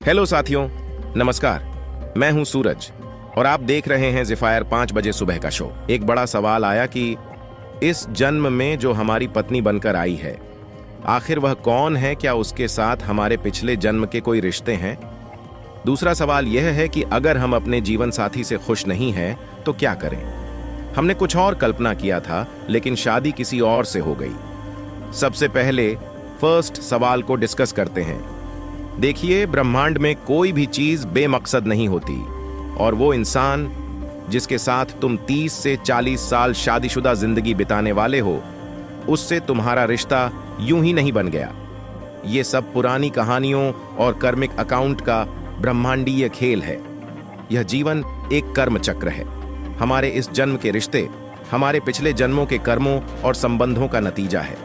Hello साथियों, नमस्कार। मैं हूं सूरज और आप देख रहे हैं ज़िफायर 5 बजे सुबह का शो। एक बड़ा सवाल आया कि इस जन्म में जो हमारी पत्नी बनकर आई है, आखिर वह कौन है? क्या उसके साथ हमारे पिछले जन्म के कोई रिश्ते हैं? दूसरा सवाल यह है कि अगर हम अपने जीवन साथी से खुश नहीं हैं तो क्या करें? हमने कुछ और कल्पना किया था, लेकिन शादी किसी और से हो गई। सबसे पहले फर्स्ट सवाल को डिस्कस करते हैं। देखिए, ब्रह्मांड में कोई भी चीज बेमकसद नहीं होती, और वो इंसान जिसके साथ तुम 30 से 40 साल शादीशुदा जिंदगी बिताने वाले हो, उससे तुम्हारा रिश्ता यूं ही नहीं बन गया। ये सब पुरानी कहानियों और कर्मिक अकाउंट का ब्रह्मांडीय खेल है। यह जीवन एक कर्म चक्र है। हमारे इस जन्म के रिश्ते हमारे पिछले जन्मों के कर्मों और संबंधों का नतीजा है।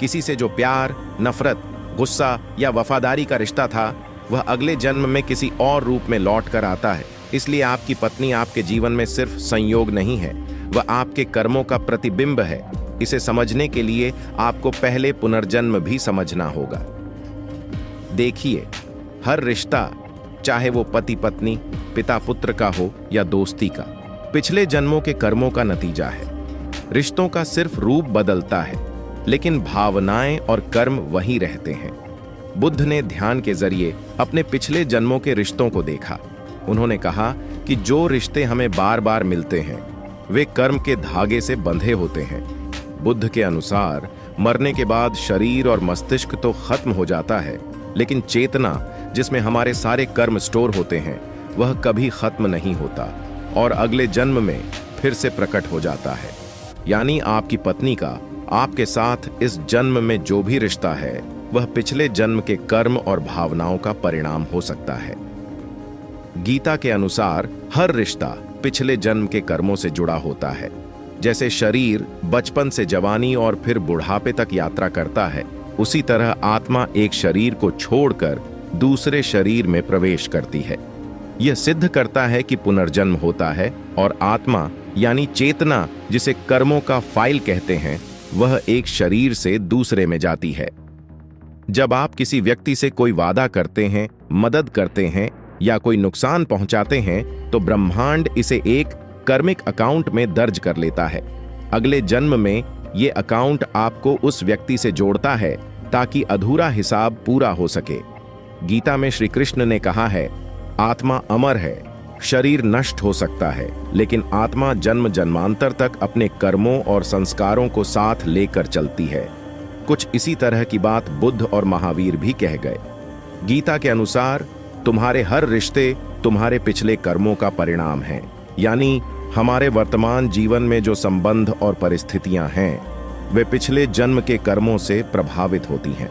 किसी से जो प्यार, नफरत, गुस्सा या वफादारी का रिश्ता था, वह अगले जन्म में किसी और रूप में लौट कर आता है। इसलिए आपकी पत्नी आपके जीवन में सिर्फ संयोग नहीं है, वह आपके कर्मों का प्रतिबिंब है। इसे समझने के लिए आपको पहले पुनर्जन्म भी समझना होगा। देखिए, हर रिश्ता, चाहे वो पति पत्नी, पिता पुत्र का हो या दोस्ती का, पिछले जन्मों के कर्मों का नतीजा है। रिश्तों का सिर्फ रूप बदलता है, लेकिन भावनाएं और कर्म वही रहते हैं। बुद्ध ने ध्यान के जरिए अपने पिछले जन्मों के रिश्तों को देखा। उन्होंने कहा कि जो रिश्ते हमें बार बार मिलते हैं, वे कर्म के धागे से बंधे होते हैं। बुद्ध के अनुसार मरने के बाद शरीर और मस्तिष्क तो खत्म हो जाता है, लेकिन चेतना, जिसमें हमारे सारे कर्म स्टोर होते हैं, वह कभी खत्म नहीं होता और अगले जन्म में फिर से प्रकट हो जाता है। यानी आपकी पत्नी का आपके साथ इस जन्म में जो भी रिश्ता है, वह पिछले जन्म के कर्म और भावनाओं का परिणाम हो सकता है। गीता के अनुसार हर रिश्ता पिछले जन्म के कर्मों से जुड़ा होता है। जैसे शरीर बचपन से जवानी और फिर बुढ़ापे तक यात्रा करता है, उसी तरह आत्मा एक शरीर को छोड़कर दूसरे शरीर में प्रवेश करती है। यह सिद्ध करता है कि पुनर्जन्म होता है और आत्मा यानी चेतना, जिसे कर्मों का फाइल कहते हैं, वह एक शरीर से दूसरे में जाती है। जब आप किसी व्यक्ति से कोई वादा करते हैं, मदद करते हैं या कोई नुकसान पहुंचाते हैं, तो ब्रह्मांड इसे एक कर्मिक अकाउंट में दर्ज कर लेता है। अगले जन्म में यह अकाउंट आपको उस व्यक्ति से जोड़ता है ताकि अधूरा हिसाब पूरा हो सके। गीता में श्री कृष्ण ने कहा है, आत्मा अमर है, शरीर नष्ट हो सकता है, लेकिन आत्मा जन्म जन्मांतर तक अपने कर्मों और संस्कारों को साथ लेकर चलती है। कुछ इसी तरह की बात बुद्ध और महावीर भी कह गए। गीता के अनुसार तुम्हारे हर रिश्ते तुम्हारे पिछले कर्मों का परिणाम हैं। यानी हमारे वर्तमान जीवन में जो संबंध और परिस्थितियां हैं, वे पिछले जन्म के कर्मों से प्रभावित होती हैं।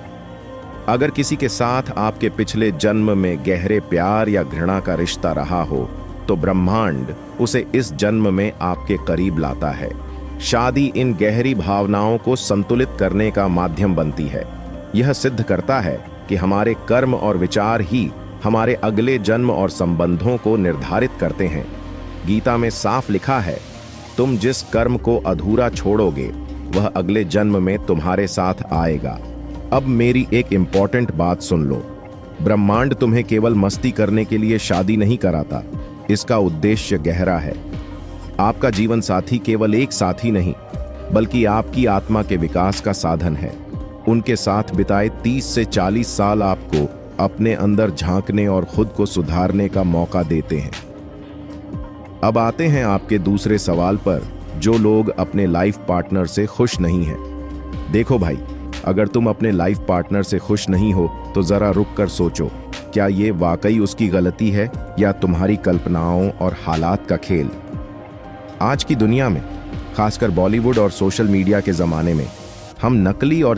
अगर किसी के साथ आपके पिछले जन्म में गहरे प्यार या घृणा का रिश्ता रहा हो, तो ब्रह्मांड उसे इस जन्म में आपके करीब लाता है। शादी इन गहरी भावनाओं को संतुलित करने का माध्यम बनती है। यह सिद्ध करता है कि हमारे कर्म और विचार ही हमारे अगले जन्म और संबंधों को निर्धारित करते हैं। गीता में साफ लिखा है, तुम जिस कर्म को अधूरा छोड़ोगे, वह अगले जन्म में तुम्हारे साथ आएगा। अब मेरी एक इंपॉर्टेंट बात सुन लो। ब्रह्मांड तुम्हें केवल मस्ती करने के लिए शादी नहीं कराता, इसका उद्देश्य गहरा है। आपका जीवन साथी केवल एक साथी नहीं, बल्कि आपकी आत्मा के विकास का साधन है। उनके साथ बिताए 30 से 40 साल आपको अपने अंदर झांकने और खुद को सुधारने का मौका देते हैं। अब आते हैं आपके दूसरे सवाल पर, जो लोग अपने लाइफ पार्टनर से खुश नहीं हैं। देखो भाई, अगर तुम अपने लाइफ पार्टनर से खुश नहीं हो, तो जरा रुक कर सोचो, क्या ये वाकई उसकी गलती है या तुम्हारी कल्पनाओं और हालात का खेल? आज की दुनिया में, खासकर बॉलीवुड और सोशल मीडिया के जमाने में, हम नकली और